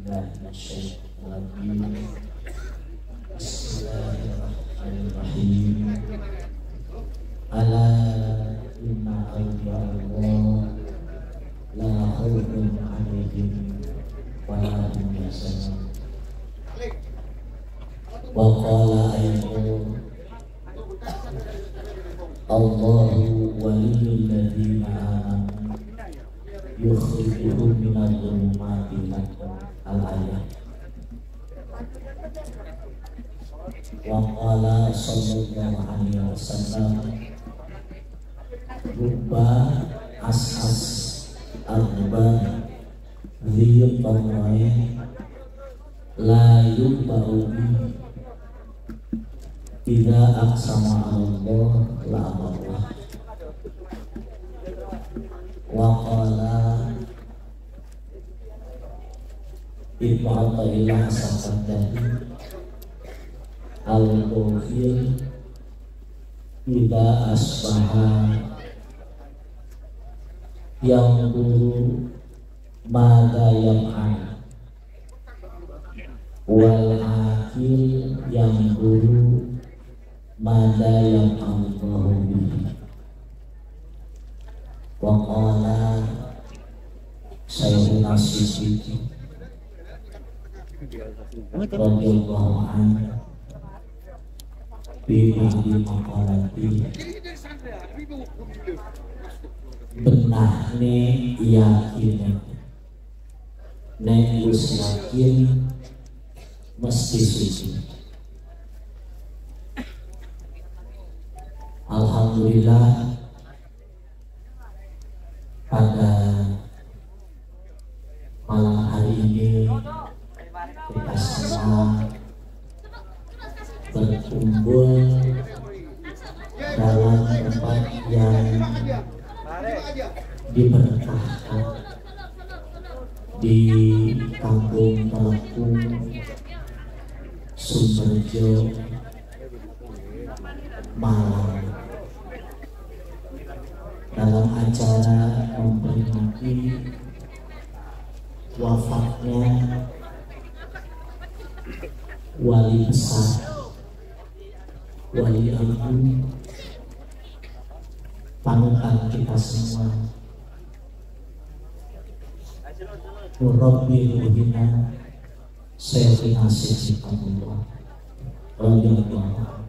بالله من الشيطان الرجيم. بسم الله الرحمن الرحيم. ألا إن أولياء الله لا خوف عليهم ولا هم يحزنون. وقال أيضا الله ولي الذين آمنوا يخرجهم من الظلمات إلى النور. Al-ayat. Wa qala sallallahu alaihi wasallam rubba as'as al-ruban dhiyutamai la yubba'u idza aqsama Allah la abarrah. Wa qala Ibnu Athaillah As-Sakandari al-Ghafir idza asbaha yanzuru madza yaf'al wal akil yanzuru madza yaf'alu bihi. Wa qala Sayyidina Siddiq radhiyallahu anhu bi ba'di maqalati benahne yakin nek wis yakin mesti suci. Alhamdulillah pada malam hari ini kita semua berkumpul dalam tempat yang diberkahkan di Kampung Telekung, Sumberjo, Malang, dalam acara memperingati wafatnya wali besar, wali agung, panutan kita semua, Murabbi ruhina Sayyidina Siddiq radhiyallahu anhu.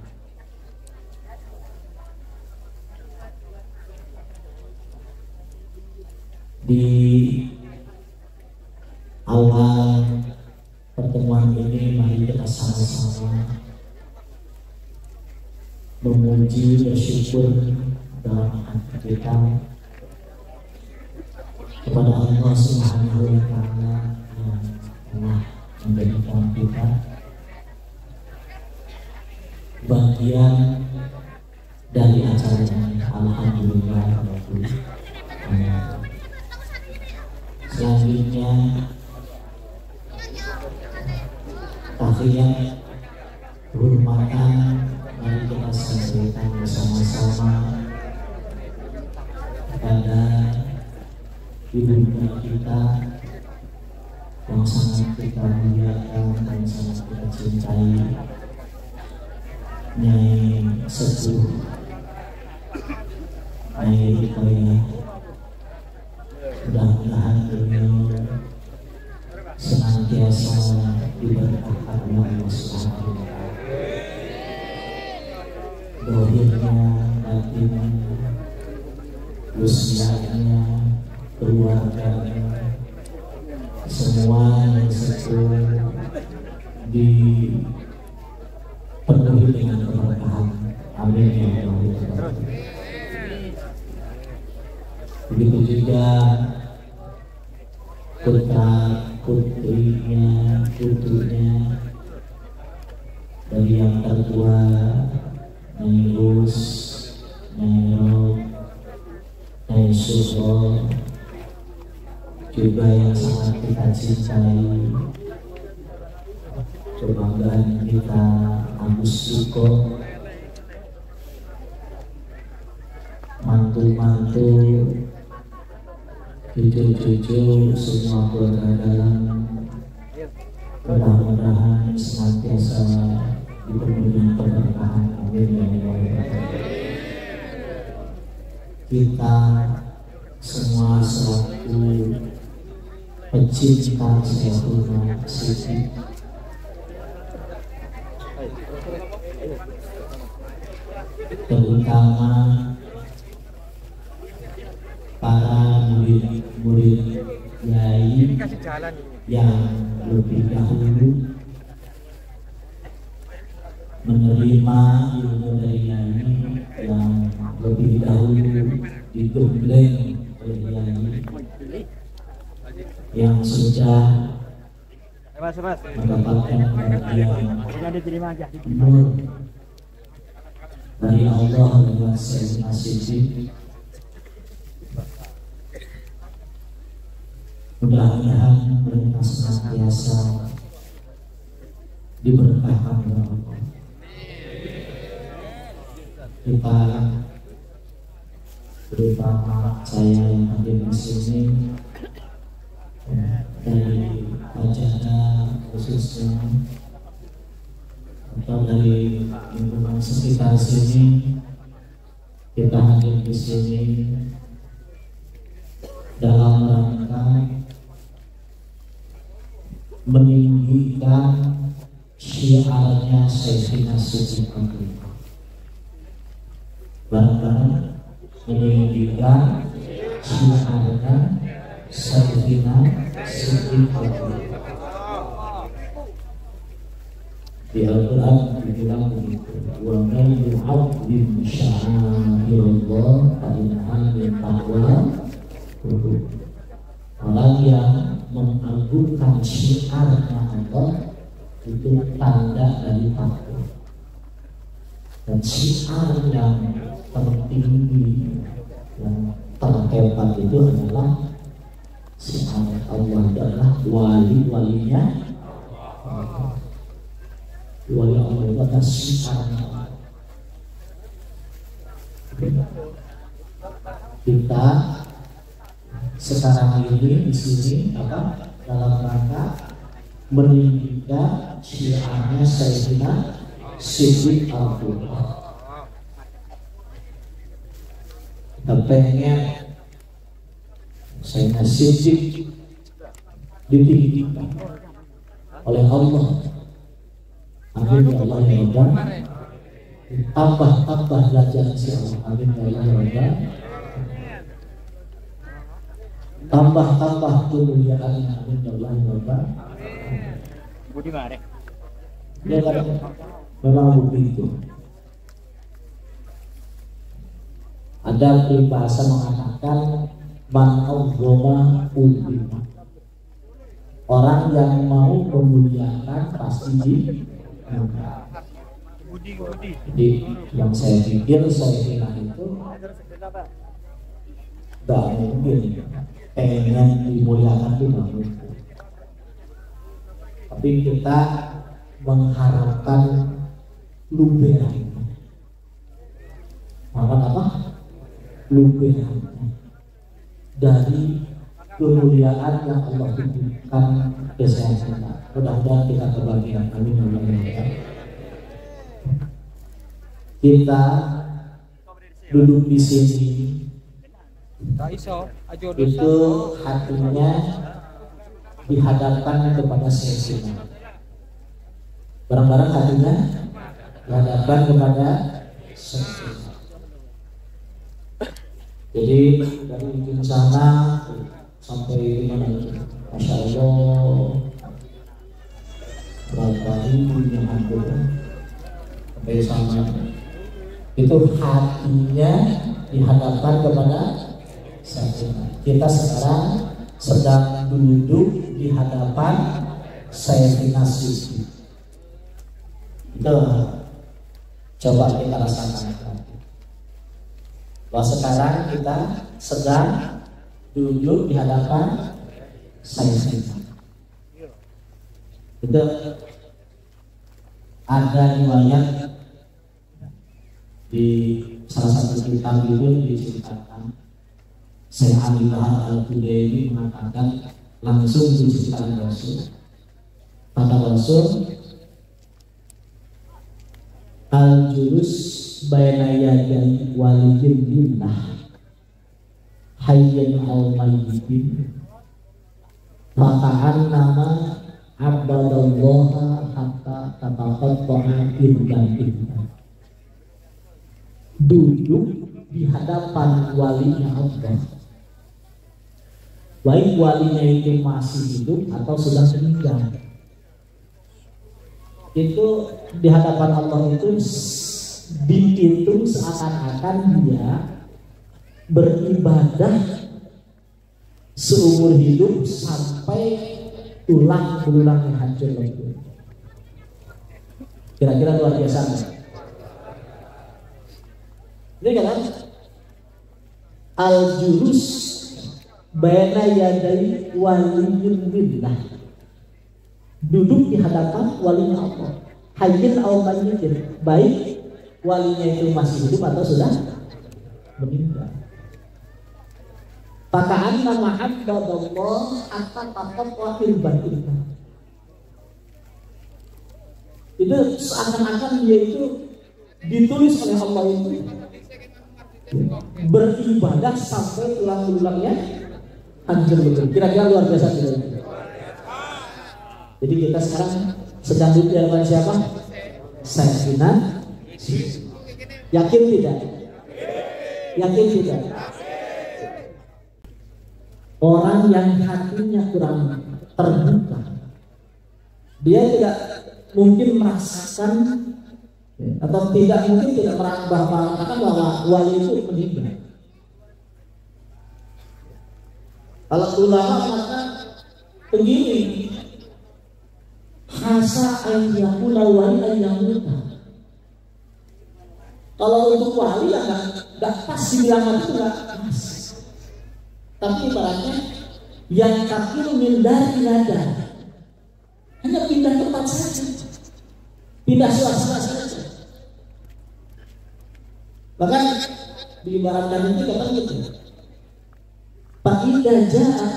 Di awal pertemuan ini mari kita sama-sama memuji bersyukur dalam hati kita kepada Allah Subhanahu wa Ta'ala yang telah memberikan kita bagian dari acara ini. Alhamdulillah. Selanjutnya tahiyat kehormatan mari kita sampaikan bersama-sama kepada ibunda kita yang sangat kita muliakan dan sangat kita cintai, Nyai Sepuh Nyai Rikoya. Mudah-mudahan beliau senantiasa diberkahkan oleh Allah Subhanahu wa Ta'ala. Dohirnya, batinnya, usianya, keluarganya, semua yang sesuai dipenuhi dengan keberkahan. Amin ya Allah. Begitu juga putra putrinya, putunya, dari yang tertua Nyai Rus, Nyai Rob, Nyai Suso, juga yang sangat kita cintai, kebanggaan kita Agus Suko, mantu-mantu, cucu-cucu, semua keluarga dalam Mudah-mudahan senantiasa dipenuhi keberkahan. Amin ya Allah. Kita semua selaku pecinta Syekhuna Siddiq, terutama para murid-murid Yai yang lebih dahulu menerima ilmu dari Yai, yang lebih dahulu digembleng oleh Yai, yang sudah mendapatkan bagian nur dari Allah lewat Syekhuna Siddiq. Mudah-mudahan mereka senantiasa diberkahkan oleh Allah. Kita terutama saya yang hadir di sini dari Wajahna khususnya atau dari lingkungan sekitar sini, kita hadir di sini dalam rangka meninggikan syiarnya Syekhuna Siddiq. Barang-barang meninggikan syiarnya Syekhuna Siddiq. Di Al-Quran dibilang begitu, wa man yu'azzim sya'airallah fa innaha min taqwal qulub. Orang yang mengagungkan syiarnya Allah itu tanda dari takwa. Dan syiar yang tertinggi, yang terhebat itu adalah syiar Allah, adalah wali-walinya. Wali Allah itu adalah syiarnya. Kita sekarang ini di sini dalam rangka meninggikan syiarnya Syekhuna Siddiq Al-Qur'an. Kita pengen Syekhuna Siddiq ditinggikan oleh Allah. Amin ya Allah ya Rabbal. Tambah belajar si Allah. Amin ya Allah ya Rabbal. Tambah kemuliaan. Amin ya Allah ya Rabbal. Budi mare. Ya kan, memang begitu. Ada peribahasa mengatakan man azzama ulima. Orang yang mau memuliakan pasti Jadi yang saya pikir Syekhuna itu gak mungkin pengen dimuliakan itu gak mungkin. Tapi kita mengharapkan luberan. Apa? Luberan dari kemuliaan yang Allah titipkan ke Syekhuna. Mudah-mudahan kita kebahagiaan. Amin. Kita duduk di sini itu hatinya dihadapkan kepada Syekhuna. Barang-barang hatinya dihadapkan kepada Syekhuna. Jadi dari ujung sana sampai mana itu? Masya Allah, berapa ribu yang hadir sampai sana. Itu hatinya dihadapkan kepada Syekhuna. Kita sekarang sedang duduk di hadapan Syekhuna Siddiq. Itu coba kita rasakan. Bahwa sekarang kita sedang duduk di hadapan Syekhuna. Itu ada riwayat di salah satu kitab itu diceritakan Syekh Ali Bahar Al-Qudairi mengatakan langsung diceritakan Rasul pada Rasul, al-julus baina yaday waliyyin billah hayyan aw mayyitin faka'an nama abadallaha hatta tataqatta'a irban. Duduk di hadapan walinya Allah, baik walinya itu masih hidup atau sudah meninggal, itu di hadapan Allah itu dihitung seakan-akan dia beribadah seumur hidup sampai tulang belulangnya hancur lebur. Kira-kira luar biasa nggak? Ini kan al-julus baina yaday waliyyin billah, duduk di hadapan walinya Allah, hayyin aw mayyitin, baik walinya itu masih hidup atau sudah meninggal. Faka'anna mahabbadallah hatta taqatta'a irban. Itu seakan-akan dia itu ditulis oleh Allah itu beribadah sampai tulang belulangnya hancur betul. Kira-kira luar biasa tidak? Jadi kita sekarang sedang duduk di hadapan siapa? Sayyidina. Yakin tidak? Yakin tidak? Orang yang hatinya kurang terbuka, dia tidak mungkin merasakan atau tidak mungkin tidak merasakan bahwa wali itu meninggal. Kalau ulama maka begini, hasa ayyakuna wali ayyamuta. Kalau untuk wali ya nggak pas dibilang itu nggak pas. Tapi ibaratnya yang kafiru min dari nada, hanya pindah tempat saja, pindah suasana saja. Bahkan diibaratkan itu kata gitu. Fa idza jaa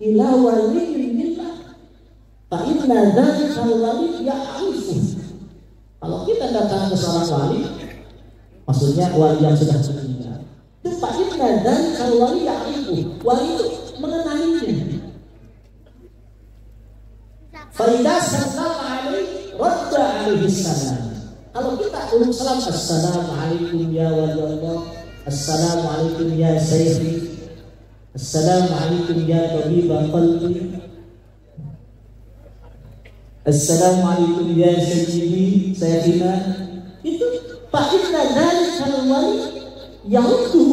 ila waliyyin billah fa inna dzalika wali ya'rifu. Kalau kita datang ke seorang wali, maksudnya wali yang sudah meninggal, itu fa inna dzalika wali ya'rifu. Wali itu mengenalinya. Fa idza sallama alaihi radda alaihi salam. Kalau kita ulang salam, assalamualaikum ya wali Allah, assalamualaikum ya sayyidi, assalamualaikum ya tabibah qalbi, assalamualaikum ya sayyidi sayyidina, itu fa'inna dzalikal wali ya'uddu,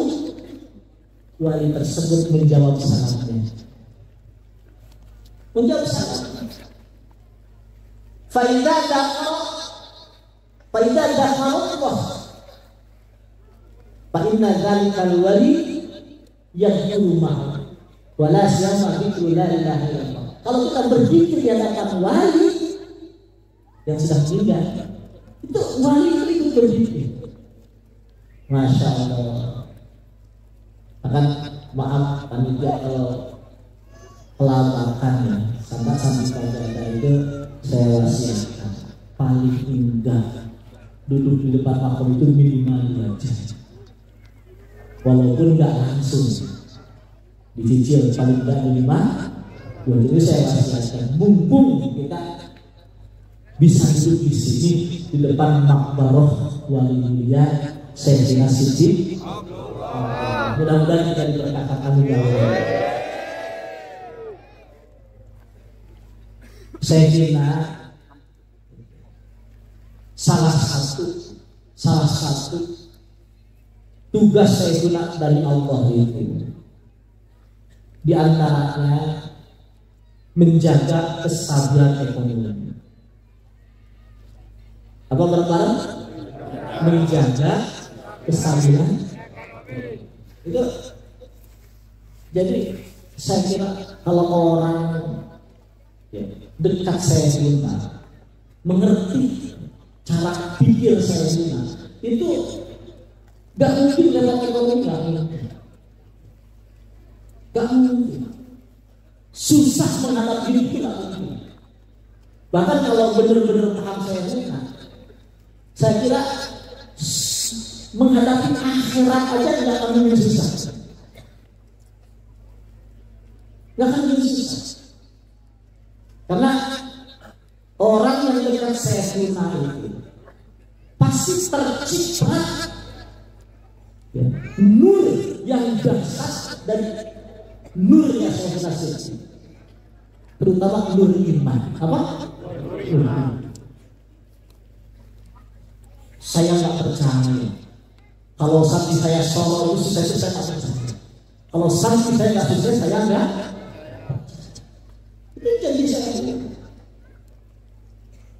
wali tersebut menjawab salamnya, menjawab salam. Fa'idza dakhalullah fa'inna dzalikal wali yadhkuru ma'a wala siyama dzikru la ilaha illallah. Kalau kita berzikir di hadapan wali yang sudah meninggal, itu wali itu ikut berzikir. Masya Allah. Akan maaf panitia kalau kelabakan ya, sampai kajian itu saya wasiatkan paling indah duduk di depan makam itu minimal 2 jam, walaupun nggak langsung dicicil, paling tidak minimal 2 jam. Itu saya wasiatkan, mumpung kita bisa duduk di sini di depan makbaroh wali mulia Sayyidina Siddiq, mudah-mudahan kita diberkatkan. Amin ya Allah. Sayyidina salah satu tugas Sayyidina dari Allah itu di antaranya menjaga kestabilan ekonomi. Apa bareng-bareng? Menjaga kestabilan itu. Jadi saya kira kalau orang dekat Sayyidina, mengerti cara pikir Sayyidina, itu gak mungkin dalam ekonomi, gak mungkin. Susah menghadapi hidup itu gak mungkin. Bahkan kalau benar-benar paham saya sunnah, saya kira menghadapi akhirat aja tidak akan mungkin susah. Tidak akan mungkin susah. Karena orang yang dekat saya sunnah itu pasti terciprat ya, nur yang dahsyat dari nurnya saya sunnah, terutama nur iman. Apa? Saya nggak percaya kalau sampai saya sholat itu saya nggak percaya. Kalau sampai saya nggak sukses saya nggak. Itu jadi saya.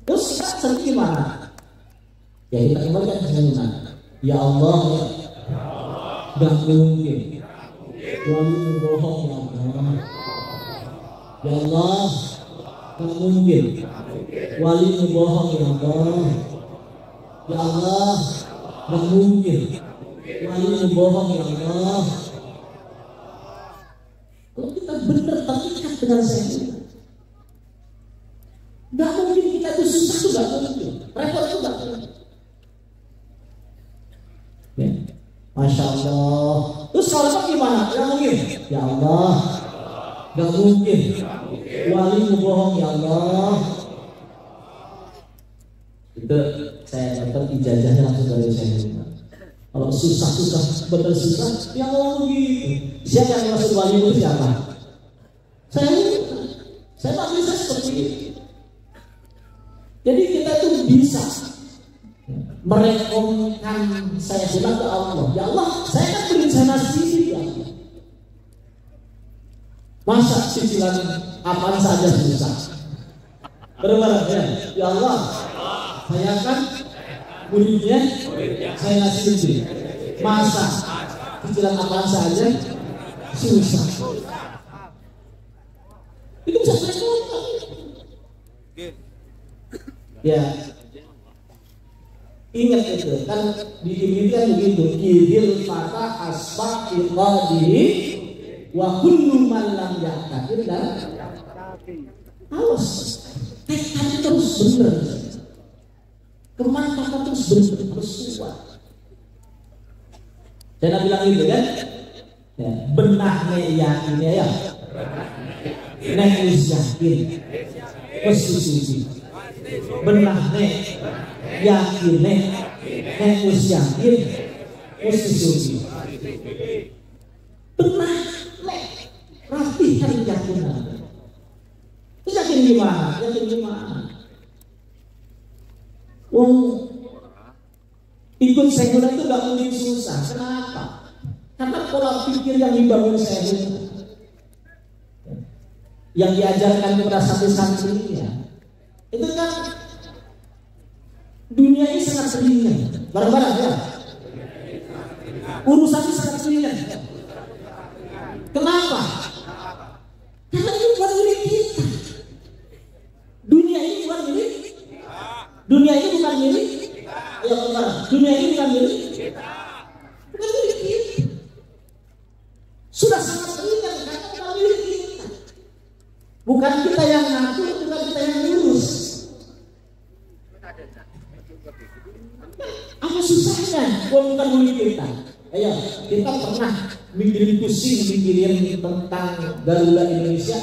Terus sekarang gimana? Ya kita kembalikan ke sunnah. Ya Allah, nggak mungkin. Wali bohong ya Allah. Ya Allah, nggak mungkin. Wali bohong ya Allah. Ya Allah, nggak mungkin. Wali bohong ya Allah. Kalau kita benar terikat dengan saya, nggak mungkin kita itu susah itu nggak mungkin. Repot itu nggak mungkin. Ya. Masya Allah. Terus kalau gimana? Nggak mungkin. Ya Allah, nggak mungkin. Wali bohong ya Allah. Itu saya dapat ijazahnya langsung dari saya. Kalau susah-susah, betul susah, ya Allah begitu. Siapa yang masuk wali itu siapa? Saya tak bisa seperti itu. Jadi kita itu bisa merekomkan saya bilang ke Allah. Ya Allah, saya kan berencana sendiri ya Allah. Masa cicilan apaan saja susah. Berbarang ya, ya Allah. Saya kan muridnya saya ngasih sendiri. Masa cicilan apaan saja susah. Itu bisa saya. Ya, ingat itu kan diinginkan begitu. Idil mata asbaq iqadihi wa kullu man lam ya'taqid dan awas. Tekad terus benar. Kemantapan terus benar, terus kuat. Saya bilang gitu kan? Ya, benahnya yakin ya. Nek wis yakin. Wis suci. Benahnya yakin nek wis yakin. Wis suci. Benah rapikan keyakinan. Yakin gimana? Yakin gimana? Ikut sekuler itu gak mungkin susah. Kenapa? Karena pola pikir yang dibangun sekuler, yang diajarkan kepada santri-santrinya, itu kan dunia ini sangat ringan. Barang-barang ya. Urusannya sangat ringan. Kenapa? Karena ini bukan milik kita. Dunia ini bukan milik. Dunia ini bukan milik. Ya benar. Dunia ini bukan milik. Bukan milik kita. Sudah sangat ringan karena bukan milik kita. Bukan kita yang ngatur, bukan kita yang ngurus. Apa susahnya? Bukan milik kita. Ayo, kita pernah mikirin pusing, mikirin tentang Garuda Indonesia,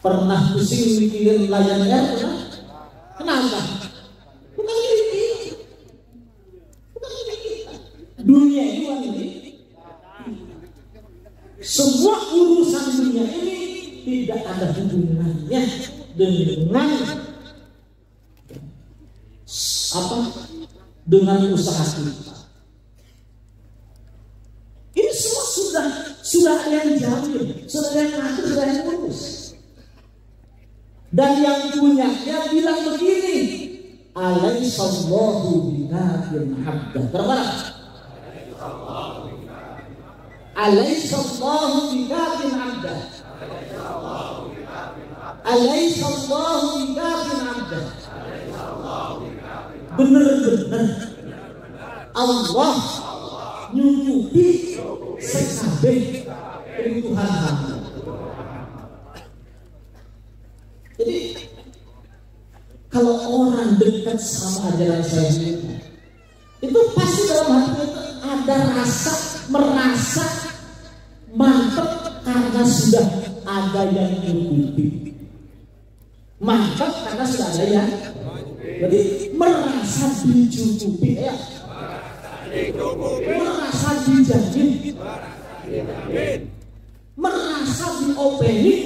pernah pusing mikirin Lion Air, pernah? Kenapa? Bukan milik kita. Bukan milik kita. Dunia ini bukan milik. Semua urusan dunia ini tidak ada hubungannya dengan apa? Dengan usaha kita. Ini semua sudah ada yang jamin, sudah ada yang ngatur, sudah ada yang urus. Dan yang punyanya bilang begini, alaihissallahu bikafin abdah. Berapa? Alaihissallahu bikafin abdah. Alaihissallahu bikafin abdah. Benar-benar Allah nyukupi sekabeh kebutuhan hamba. Jadi kalau orang dekat sama ajaran saya itu pasti dalam hati itu ada rasa merasa mantap karena sudah ada yang mengikuti. Mantap karena sudah ada yang, jadi merasa dicukupi ya. Merasa dijamin, merasa diopeni,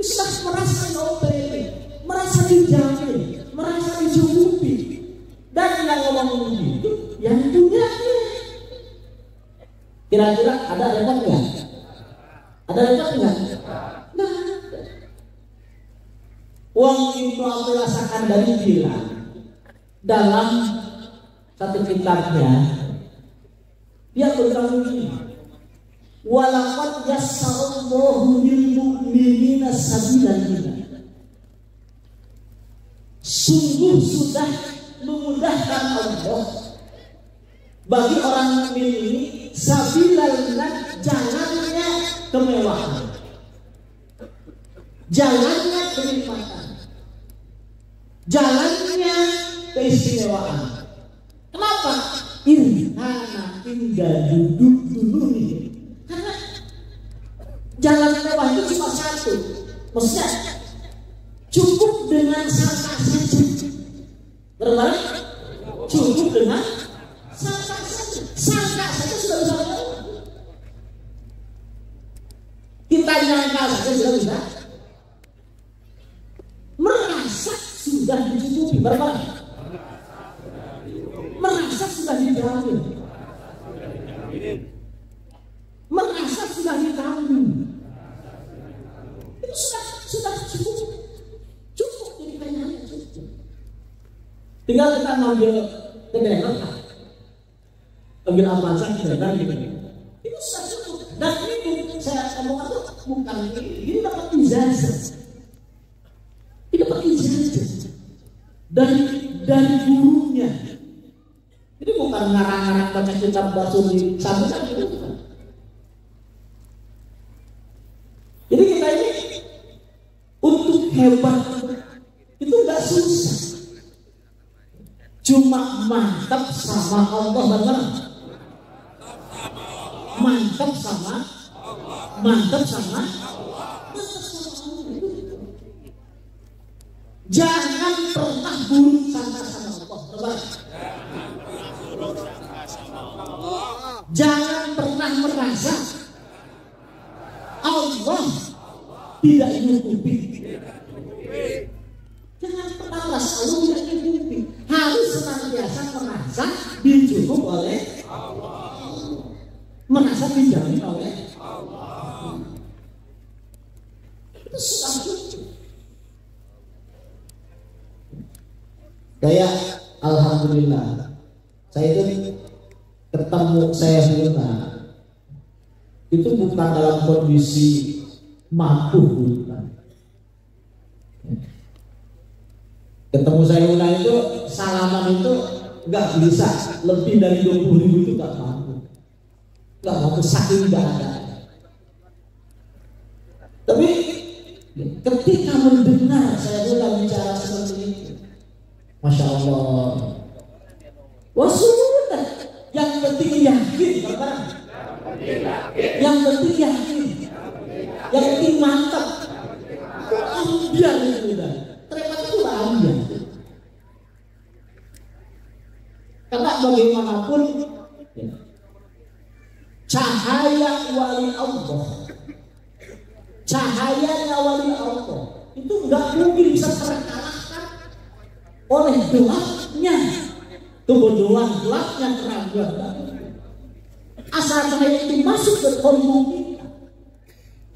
sudah merasa diopeni, merasa dijamin, merasa dicukupi. Dan yang ngomong begitu, yang punya. Kira-kira ada repot nggak? Ada repot nggak? Nah, Wong itu aku rasakan dari bilang dalam satu kitabnya dia berkata begini, walaqad yassarallahu lil mu'minina sabilan, sungguh sudah memudahkan Allah bagi orang mukmin ini sabilan, jalannya kemewahan, jalannya kenikmatan, jalannya keistimewaan. Kenapa? Karena indah duduk dulu nih. Karena jalan mewah itu cuma satu, maksudnya cukup dengan sangka saja. Berbalik, cukup dengan sangka saja. Sangka saja sudah bisa mewah. Kita nyangka saja sudah bisa. Merasa sudah dicukupi, berbalik. Merasa sudah dijamin, merasa sudah ditanggung, itu sudah cukup jadi kayaknya cukup. Tinggal kita ngambil kendaraan, ambil avanza kendaraan gitu, itu sudah cukup. Dan ini saya ngomong itu bukan ini dapat ijazah, ini dapat ijazah dari gurunya. Ini bukan ngarang-ngarang baca kitab basul di sabutan itu bukan. Jadi kita ini untuk hebat itu nggak susah, cuma mantap sama Allah, benar? Mantap sama jangan pernah buruk sangka sama Allah, benar? Jangan pernah merasa Allah tidak menutupi. Jangan pernah merasa Allah tidak menutupi. Harus senantiasa merasa dicukup oleh Allah, merasa dijamin oleh Allah. Itu sudah cukup. Kayak alhamdulillah saya itu ketemu saya Hilna itu bukan dalam kondisi mampu, bukan. Ketemu saya Hilna itu salaman itu nggak bisa lebih dari 20.000 itu nggak mampu, saking nggak ada. Tapi ketika mendengar saya Hilna bicara seperti itu, Masya Allah, wah sudah, yang penting yakin, Bapak. Yang penting yakin, yang penting mantap. Ambiar itu dah, terima itu ambiar. Karena bagaimanapun cahaya wali Allah, cahayanya wali Allah itu nggak mungkin bisa terkalahkan oleh gelapnya kebodohan, gelapnya keraguan. Asal cahaya itu masuk ke kolbu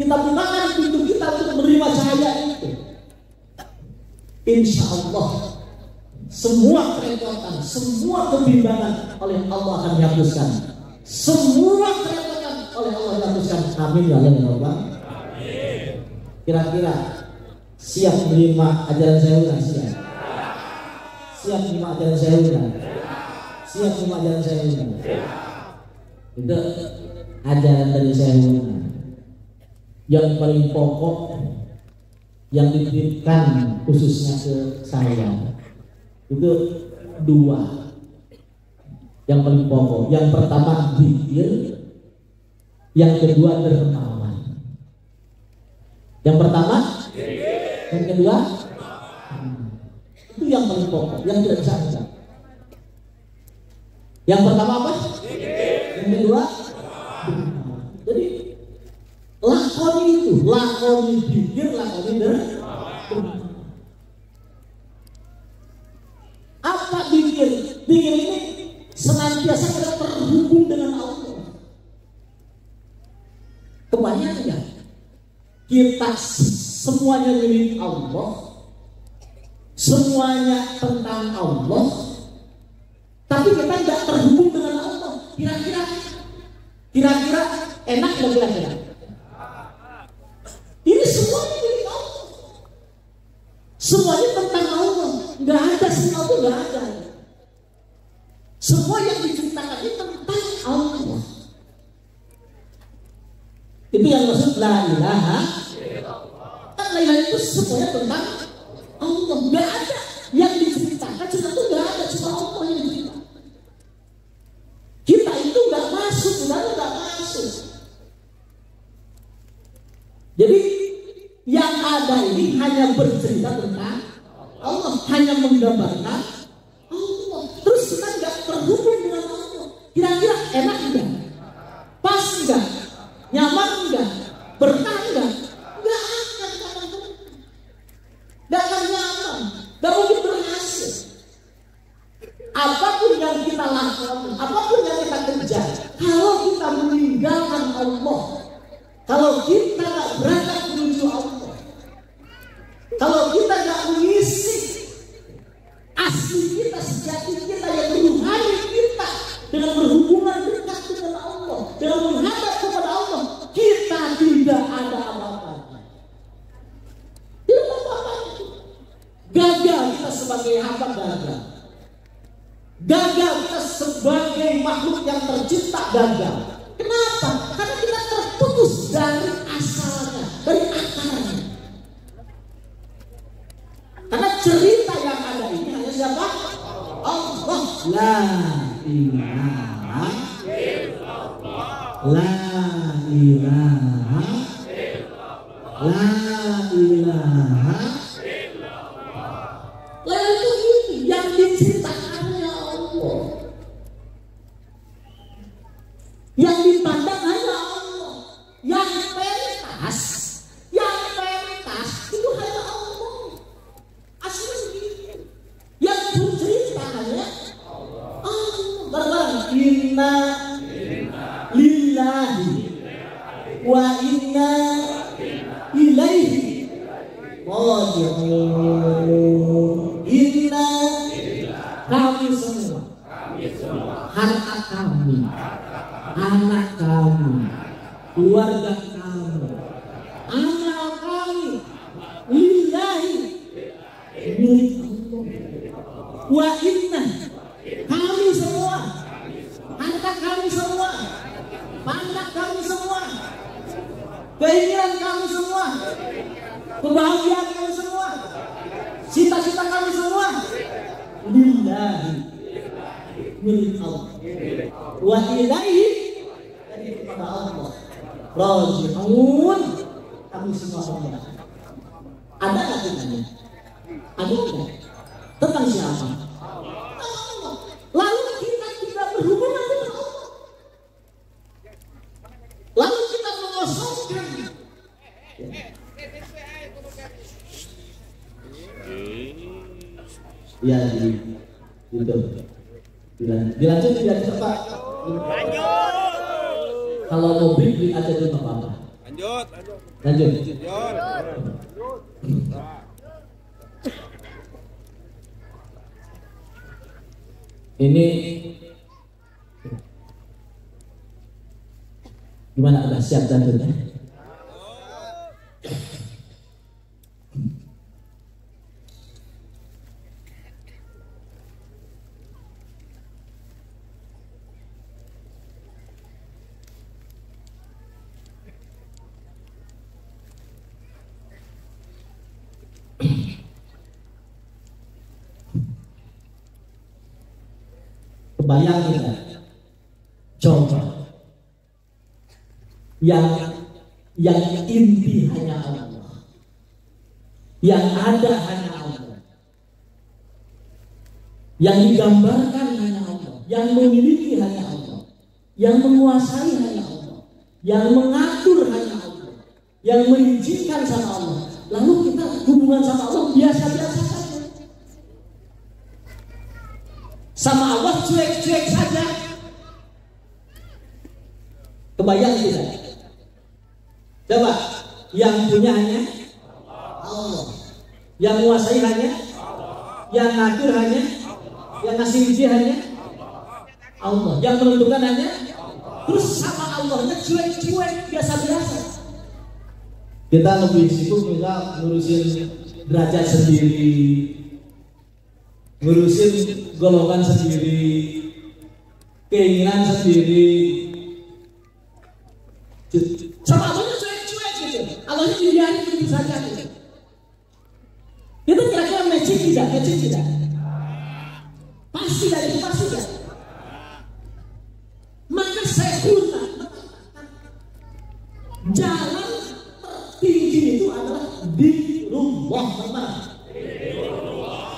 kita bukakan pintu kita untuk menerima cahaya itu, insya Allah semua kerepotan, semua kebimbangan oleh Allah akan dihapuskan. Semua kerepotan oleh Allah dihapuskan. Amin ya Allah. Kira-kira siap menerima ajaran saya ulang? Siap menerima ajaran saya ulang? Siap menerima ajaran saya ulang? Itu ajaran dari saya ulang. Yang paling pokok, yang dititipkan khususnya ke saya itu dua yang paling pokok. Yang pertama zikir, yang kedua dermawan. Yang pertama, yang kedua, itu yang paling pokok, yang tidak bisa kita. Yang pertama apa? Yang kedua, jadi lakoni itu, lakoni zikir, lakoni dermawan. Apa zikir? Zikir ini senantiasa kita terhubung dengan Allah. Kebanyakan kita semuanya milik Allah, semuanya tentang Allah, tapi kita tidak terhubung dengan Allah. Kira-kira enak nggak kira-kira? Ini semuanya milik Allah, semuanya tentang Allah. Nggak ada sesuatu, nggak ada. Semua yang diciptakan itu tentang Allah. Itu yang maksud la ilaha illallah. La ilaha itu semuanya tentang Allah. Nggak ada yang diciptakan, sesuatu nggak ada, cuma Allah yang diciptakan. Kita itu nggak masuk, nggak masuk. Jadi yang ada ini hanya bercerita tentang Allah, hanya menggambarkan Allah. Terus kita nggak terhubung dengan Allah. Kira-kira enak enggak? Pas enggak? Nyaman enggak? Berkah enggak? Nggak akan nyaman, nggak mungkin berhasil. Apapun yang kita lakukan, apapun yang kita kerja, kalau kita meninggalkan Allah, kalau kita nggak berangkat menuju Allah, kalau kita nggak mengisi asli kita, sejati kita yang meruhani kita dengan berhubungan dekat dengan Allah, dengan menghadap kepada Allah, kita tidak ada apa-apa. Tidak apa-apa. Gagal kita sebagai hamba, gagal. Gagal kita sebagai makhluk yang tercipta, gagal. Kenapa? Karena kita terputus dari asalnya, dari akarnya. Karena cerita yang ada ini hanya siapa? Allah. La ilaha illallah. La ilaha illallah. La ilaha illallah. Lalu ini yang diceritakannya Allah, yang dipandang hanya Allah, yang pentas itu hanya Allah. Asli begitu. Yang bercerita hanya Allah. Barang inna lillahi wa inna ilaihi raji'un. Inna kami semua, harta kami, anak kami, keluarga kami, amal kami, lillahi, milik Allah. Wa inna kami semua, harta kami semua, anak kami semua, keinginan kami semua, kebahagiaan kami semua, cita-cita kami semua, lillahi, milik Allah. Wa ilaihi, dari kepada Allah, raji'un, kami semua Allah. Ada nggak tentangnya? Ada nggak? Tentang siapa? Allah. Lalu kita tidak berhubungan dengan Allah. Lalu kita mengosongkan. Ya, gitu. Dilanjut tidak cepat. Kalau mau bikin aja dulu apa-apa. Lanjut. Ini gimana, udah siap lanjutnya? Kebayang kita? Coba. Yang inti hanya Allah. Yang ada hanya Allah. Yang digambarkan hanya Allah. Yang memiliki hanya Allah. Yang menguasai hanya Allah. Yang mengatur hanya Allah. Yang mengizinkan sama Allah. Lalu kita hubungan sama Allah biasa-biasa saja. Sama Allah cuek-cuek saja. Kebayang tidak? Coba, yang punya hanya Allah. Yang menguasai hanya Allah. Yang ngatur hanya Allah. Yang ngasih izin hanya Allah. Yang menentukan hanya Allah. Terus sama Allahnya cuek-cuek biasa-biasa. Kita lebih sibuk misal ngurusin derajat sendiri, ngurusin golongan sendiri, keinginan sendiri. Sama Allahnya cuek-cuek gitu. Allahnya dibiarin begitu saja gitu. Itu kira-kira matching tidak? Matching tidak? Pasti dari itu pasti tidak? Maka saya guna jalan tertinggi itu adalah Dhikrullah.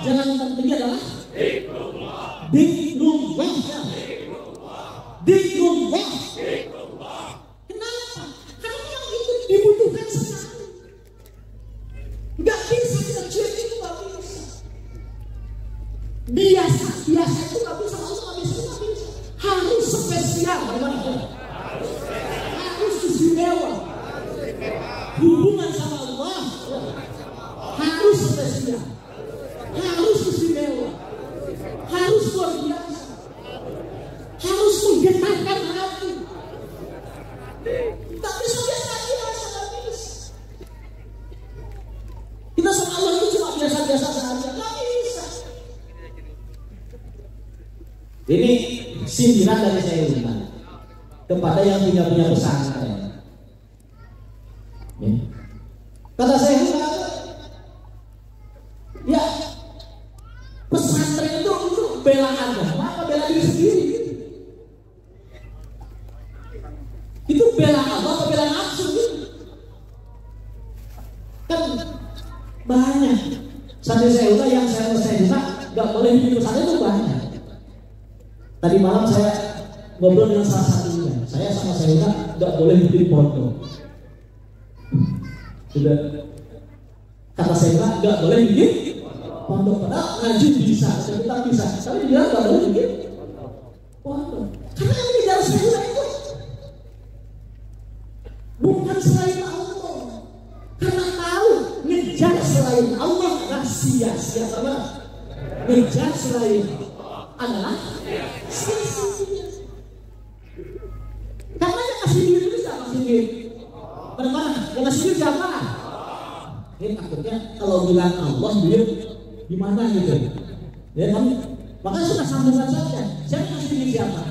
Jalan tertinggi adalah Dhikrullah. Dhikrullah. Kenapa? Karena itu dibutuhkan sekali. Gak bisa kita cuek itu, gak bisa. Biasa itu gak bisa, gak bisa. Harus spesial, harus istimewa. Hubungan sama Allah harus spesial, harus istimewa, harus luar biasa, harus menggetarkan hati. Tak bisa biasa-biasa, tak bisa. Kita sama Allah itu cuma biasa-biasa saja, tak bisa. Ini sindiran dari saya kepada yang punya pesantren. Ya. Kata saya, ya pesantren itu bela agama apa bela diri sendiri? Itu bela Allah atau bela nafsu? Kan banyak. Sampai saya udah yang saya juga nggak boleh bikin pesantren itu banyak. Tadi malam saya ngobrol dengan salah satunya. Saya sama saya nggak boleh bikin pondok. Sudah kata saya nggak boleh bikin pondok. Padahal ngaji bisa, kita bisa. Tapi dia nggak boleh bikin pondok. Karena yang ngejar saya itu bukan selain Allah. Karena tahu ngejar selain Allah adalah sia-sia. Sama ngejar selain adalah sia-sia. Karena yang kasih duit itu siapa kasih duit? Bagaimana? Yang kasih duit siapa? Ini takutnya kalau bilang Allah duit gimana gitu? Ya kan? Makanya sudah sambungan saja. Siapa kasih duit siapa?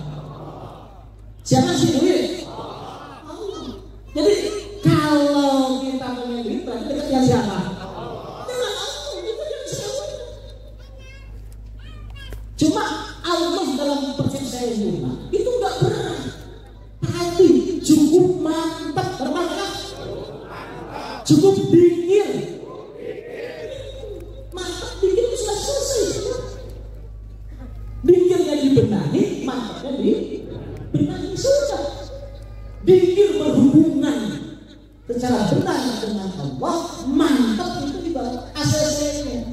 Siapa kasih duit? Allah. Jadi kalau kita punya duit berarti dengan siapa? Dengan Allah. Itu yang siapa? Cuma Allah dalam persepsi saya itu nggak berat, tapi cukup mantap, bermakna cukup dingin, mantap dingin itu sudah selesai. Dingirnya dibenahi, mantapnya dibenahi sudah. Dingin berhubungan secara benar dengan Allah, mantap itu di bawah ACC-nya.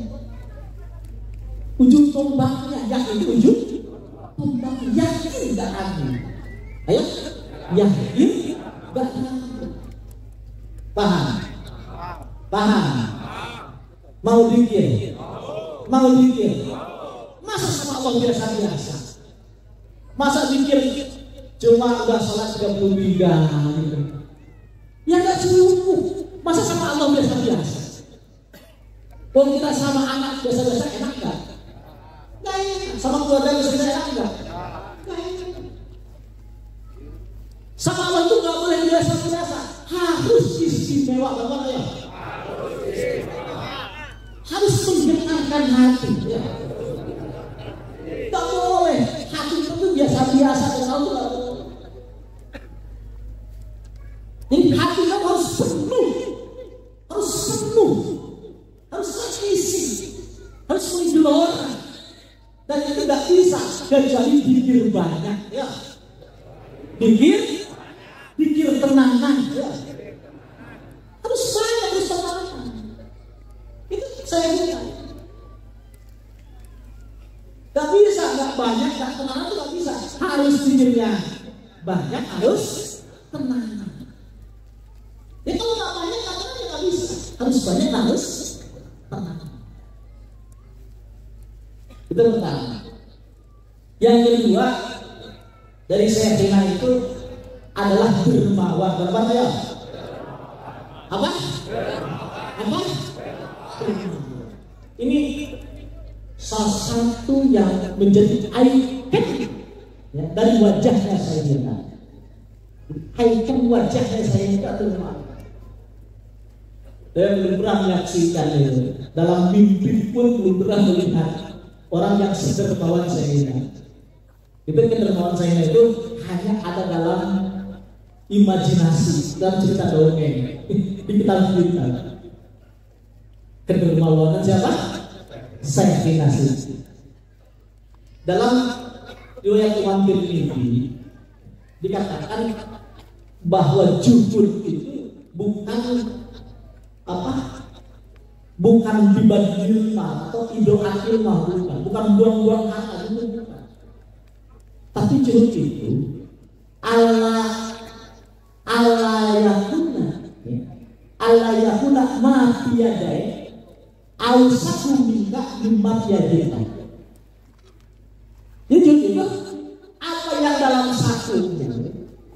Ujung tombaknya, yakin itu ujung tombaknya, yakin gak ragu. Ayo, yakin gak ragu. Paham? Paham? Mau dikir? Mau dikir? Masa sama Allah biasa-biasa? Masa dikir cuma udah sholat 33 gitu? Ya gak cukup. Masa sama Allah biasa-biasa? Kalau kita sama anak biasa-biasa enak gak? Gak enak. Sama keluarga biasa-biasa enak gak? Gak enak. Sama Allah itu gak boleh biasa-biasa. Harus istimewa. Bagaimana ya? Harus menggetarkan hati ya. Gak boleh hati itu penuh, harus isi, harus menggelora, dan itu tidak bisa kecuali dikir banyak, ya. Dikir tenangan, ya. Harus banyak, harus tenangan. Itu saya bilang. Gak bisa, gak banyak, gak tenangan itu gak bisa. Harus dikirnya banyak, harus tenangan. Ya kalau gak banyak, gak tenangan gak bisa. Harus banyak, harus tenangan. Itu pertama. Yang kedua dari Sayyidina itu adalah dermawan. Berapa ya? Apa? Ini salah satu yang menjadi ikon ya, dari wajahnya Sayyidina. Ikon wajahnya Sayyidina dermawan. Saya belum pernah menyaksikan itu. Dalam mimpi pun belum pernah melihat orang yang sedermawan Sayyidina. Itu kedermawan Sayyidina itu hanya ada dalam imajinasi, dalam cerita dongeng di kitab-kitab. Kedermawanan siapa? Sayyidina. Dalam riwayat Imam Tirmidzi dikatakan bahwa jujur itu bukan dibagi ilmu atau idoat ilmu, bukan buang-buang kata, bukan. Tapi jujur itu Allah yakuna ma biyadai ausaku minta mimma biyadai. Jujur itu apa yang dalam saku,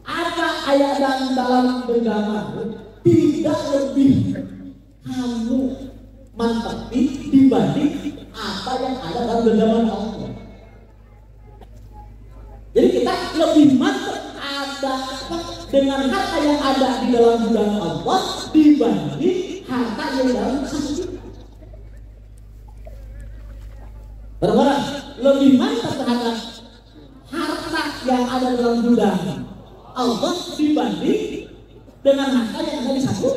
apa ayat dalam genggaman tidak lebih kamu mantepi dibanding apa yang ada dalam genggaman Allah. Jadi kita lebih mantap dengan harta yang ada di dalam gudang Allah dibanding harta yang dalam saku. Berapa? Lebih mantap terhadap harta yang ada dalam gudang Allah dibanding dengan harta yang ada di saku.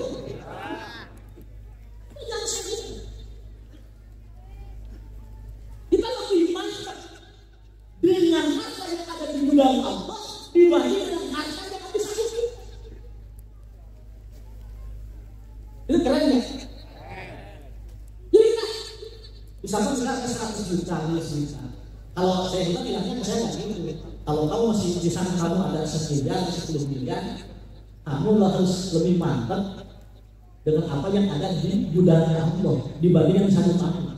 Kita lebih mantap dengan harta yang ada di gudang Allah dibanding dengan harta yang ada di saku. Itu keren ya? Jadi misalkan sekarang 100 juta, kalau saya bilang bilangnya saya nggak gitu. Kalau kamu masih di sana kamu ada 1 miliar, 10 miliar, kamu harus lebih mantap dengan apa yang ada di gudangnya Allah dibanding yang di satu kamu.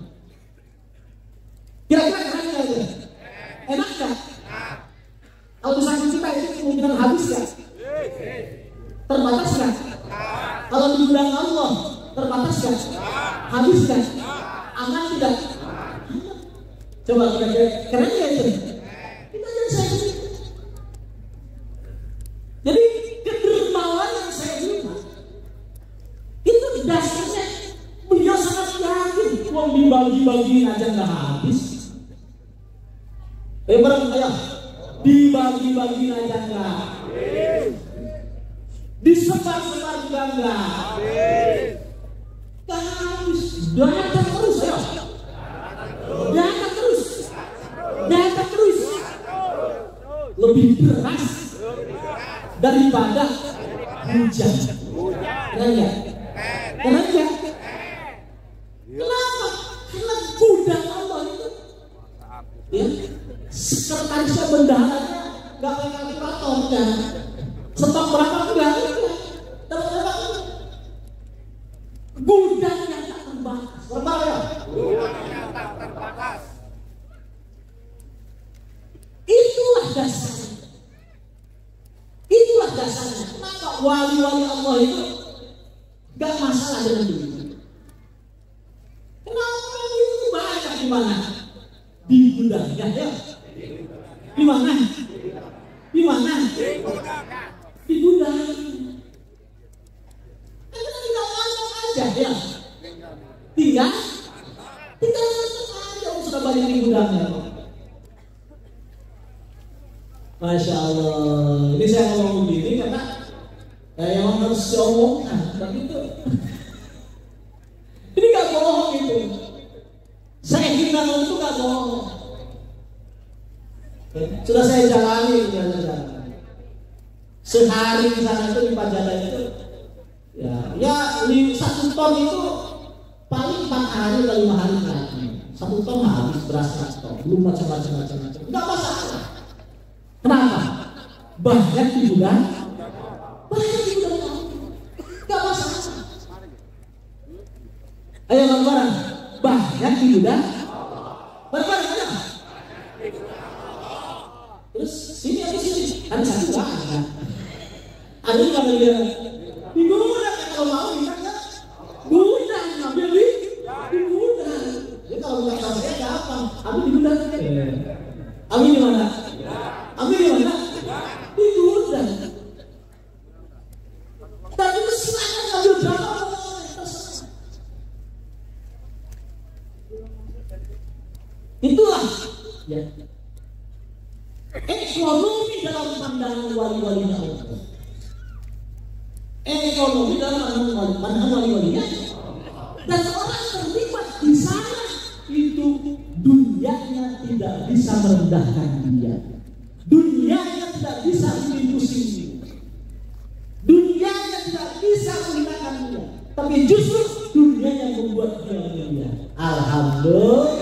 Kira-kira keren nggak itu? Enak nggak? Kalau di satu kita itu kemungkinan habis nggak? Terbatas nggak? Kalau di gudang Allah terbatas nggak? Habis nggak? Aman tidak? Coba kita keren nggak itu? Kita yang saya. Jadi kedermawan yang saya bilang itu dasarnya beliau sangat yakin. Uang dibagi-bagi aja nggak habis. Bareng ayo dibagi-bagi aja nggak habis. Disebar-sebar juga nggak habis. Nggak habis. Datang terus ayo. Datang terus. Lebih deras daripada hujan. Keren ya? Kenapa? Karena gudang Allah itu ya, sekretarisnya bendaharanya gak kayak kalkulatornya. Stok berapa enggak? Gudang yang tak terbatas. Berapa ya? Gudang yang tak terbatas. Itulah dasarnya. Kenapa wali-wali Allah itu gak masalah dengan duit? Kenapa itu banyak di mana? Di gudangnya ya? Di mana? Di gudang. Kita tinggal ngomong aja ya. Tinggal aja sudah banyak di gudangnya. Masya Allah. Ini saya ngomong begini karena yang harus diomongkan, tapi itu Sudah saya jalani jalan-jalan. Sehari di sana itu di Pajadan itu ya 1 ton itu paling 4 hari atau 5 hari lagi. 1 ton habis beras 1 ton, belum macam-macam. Enggak masalah. Kenapa? Banyak di gudang. Enggak masalah. Ayo bareng-bareng. Banyak di gudang. Bareng-bareng aja. Terus sini. Ada satu ada. Ada yang ngambil dia. Di gudang kalau mau minta ya. Gudang ngambil di gudang. Jadi kalau minta sama saya gampang. Ambil di gudang. Ambil di mana? Ambil di mana? Di gudang. Tapi silakan ngambil berapa? Itulah ya. Ekonomi dalam pandangan wali-walinya Allah. Ekonomi dalam pandangan wali-walinya. Dan orang terlibat di sana itu dunianya tidak bisa merendahkan dia. Dunianya tidak bisa pusing. Dunianya tidak bisa menghinakan dia. Tapi justru dunia yang membuat dia mulia. Alhamdulillah.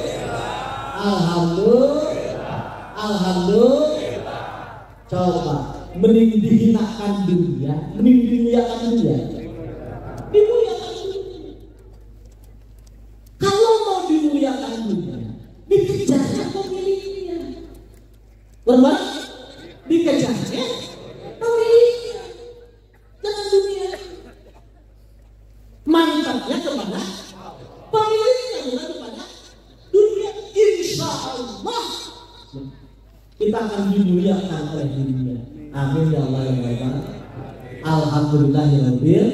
Coba mending dihinakan dunia, mending dimuliakan dunia. Dimuliakan dunia. Kalau mau dimuliakan dunia, dikejarnya pemiliknya. Berbalik, dikejarnya pemiliknya. Jangan dunia. Mantapnya kepada pemiliknya, bukan kepada dunia. Insya Allah kita akan dimuliakan oleh dunia. Amin ya Allah ya Rabbal. Alhamdulillah ya Rabbil.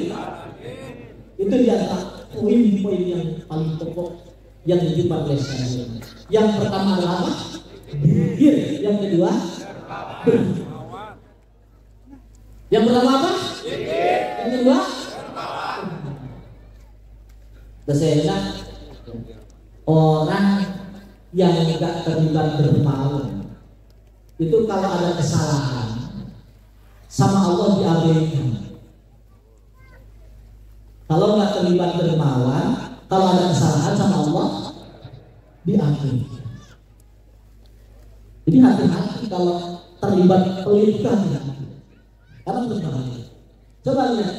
Itu di antara poin-poin yang paling pokok yang dipakai saya. Yang pertama adalah apa? Zikir. Yang kedua berdoa. Yang pertama apa? Zikir. Yang kedua berdoa. Orang yang tidak terlibat dermawan itu kalau ada kesalahan sama Allah diabaikan. Kalau nggak terlibat dermawan, kalau ada kesalahan sama Allah diabaikan. Jadi hati-hati kalau terlibat pelitukan, karena berbahaya. Coba lihat,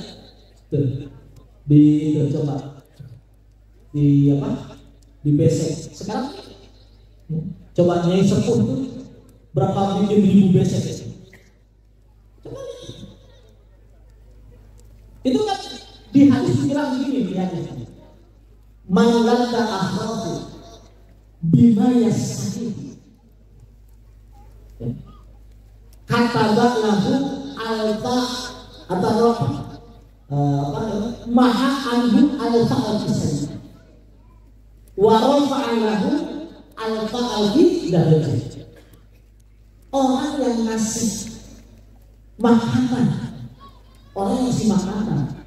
coba di apa? Di besek. Sekarang coba nyai sepuh itu berapa bikin ribu besek? Coba lihat. Itu kan di hadis bilang begini hadisnya. Man landa akhrahu bima yasahih. Kata lahu alfa atau maha anhu alfa al-kisah. Warofa'alahu al-fa'alhi darajat. Orang yang ngasih makanan, orang yang ngasih makanan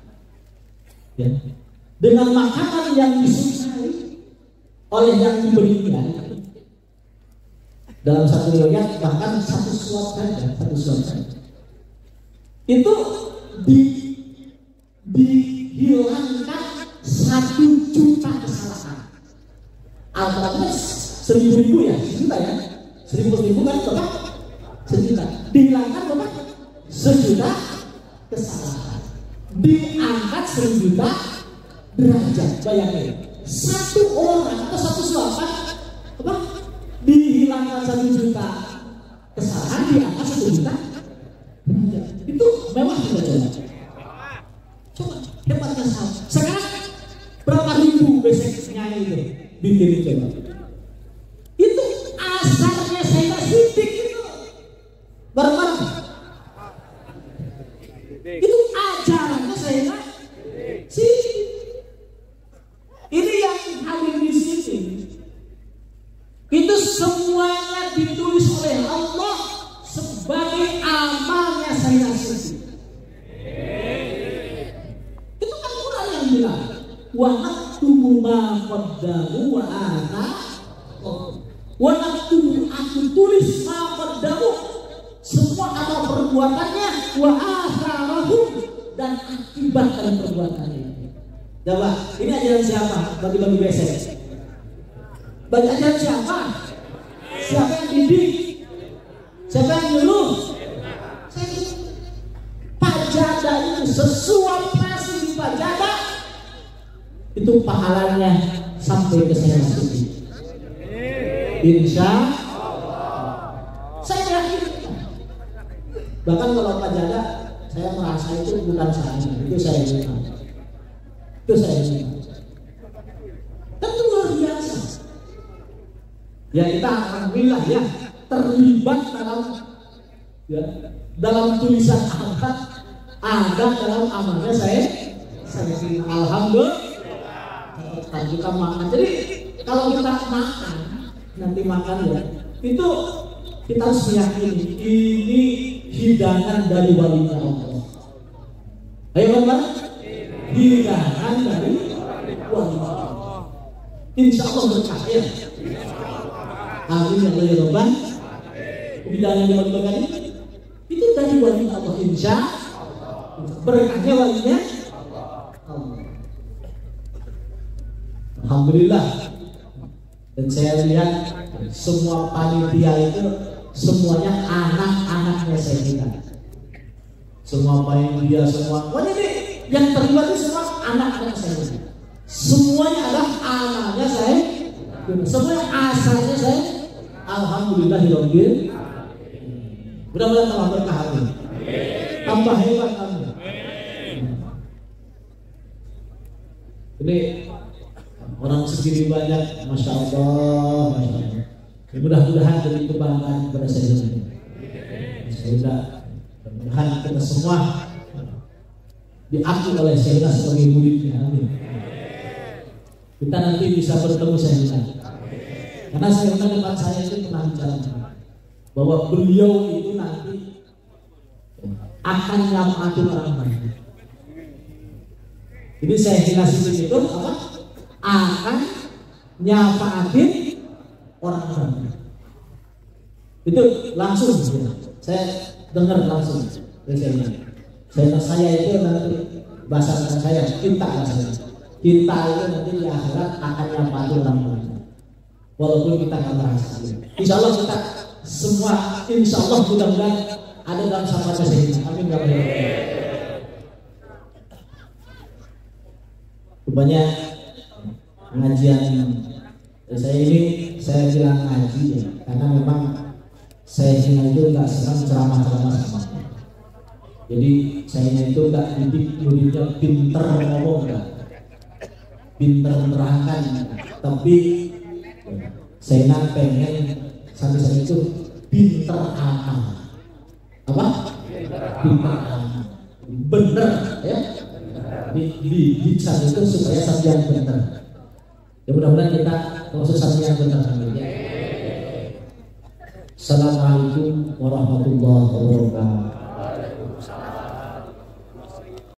ya, dengan makanan yang disukai oleh yang diberinya, dalam satu riwayat bahkan satu suap saja itu dihilangkan 1 juta kesalahan. Alhamdulillah 1.000 ya, 1 juta ya, 1.000 kan berapa? 1 juta. Dihilangkan berapa? 1 juta kesalahan. Diangkat 1 juta derajat. Bayangin, 1 orang atau 1 suapan apa? Dihilangkan 1 juta kesalahan, diangkat 1 juta derajat. Itu memang tidak coba hebatnya sama. Sekarang berapa ribu beseknya itu? Bikin coba. Itu asalnya saya sidik itu. Bareng-bareng. Itu ajarannya saya sidik. Ini yang hadir di sini. Itu semuanya ditulis oleh Allah sebagai amalnya saya sidik. Itu kan Quran yang bilang wa aktubu ma qaddamu wa aku tulis maqaddamu, semua amal perbuatannya, wa atharahum, dan akibat dari perbuatannya. Coba, ini ajaran siapa? Bagi-bagi besek. Bagi ajaran siapa? Siapa yang didik? Siapa yang nyuruh? Pajada itu sesuap nasi di pajada, itu pahalanya sampai ke saya sendiri. Insya Allah. Saya yakin. Bahkan kalau pajada, saya merasa itu bukan saya, itu saya ingat. Itu saya ingat. Tentu luar biasa. Ya kita alhamdulillah ya terlibat dalam tulisan amal, ada dalam amalnya saya alhamdulillah. Kita makan. Jadi kalau kita makan, nanti makan ya, itu kita harus meyakini ini hidangan dari wali Allah. Ayo Bapak, hidangan dari wali Allah. Insya Allah berkah ya. Amin ya Allah. Hidangan dari wali Allah itu dari wali Allah, insya Allah. Berkahnya walinya Allah. Alhamdulillah. Dan saya lihat semua panitia itu semuanya anak-anaknya saya lihat. Semua panitia semua, ini yang terlibat itu semua anak-anak saya. Semuanya adalah anaknya saya. Semua asalnya saya. Alhamdulillahirobbil. Mudah-mudahan tambah berkah kami, tambah hebat kami. Ini orang segini banyak, masya Allah, masya Allah. Mudah-mudahan jadi kebanggaan kepada saya sendiri. Mudah-mudahan kita semua diakui oleh saya sebagai muridnya. Amin. Kita nanti bisa bertemu saya. Karena saya depan saya itu pernah bicara bahwa beliau itu nanti akan nyamatin orang banyak. Ini saya jelaskan itu apa? Akan nyamatin orang banyak. Itu langsung ya. Saya dengar langsung. Saya itu nanti bahasa saya kita itu nanti di akhirat akan nyamatin orang banyak. Walaupun kita nggak merasa. Insya Allah kita semua, insya Allah mudah-mudahan ada dalam syafaat saya. Amin ya Allah. Banyak pengajian saya ini, saya bilang ngaji ya, karena memang saya itu nggak senang ceramah-ceramah sama. Jadi saya itu nggak didik muridnya pinter ngomong, pinter menerangkan, tapi saya pengen sampai itu pinter amal. Apa? Pinter amal. Bener ya. Dibicara itu supaya sampean bener. Ya mudah-mudahan kita proses sampean bener. Assalamualaikum warahmatullahi wabarakatuh.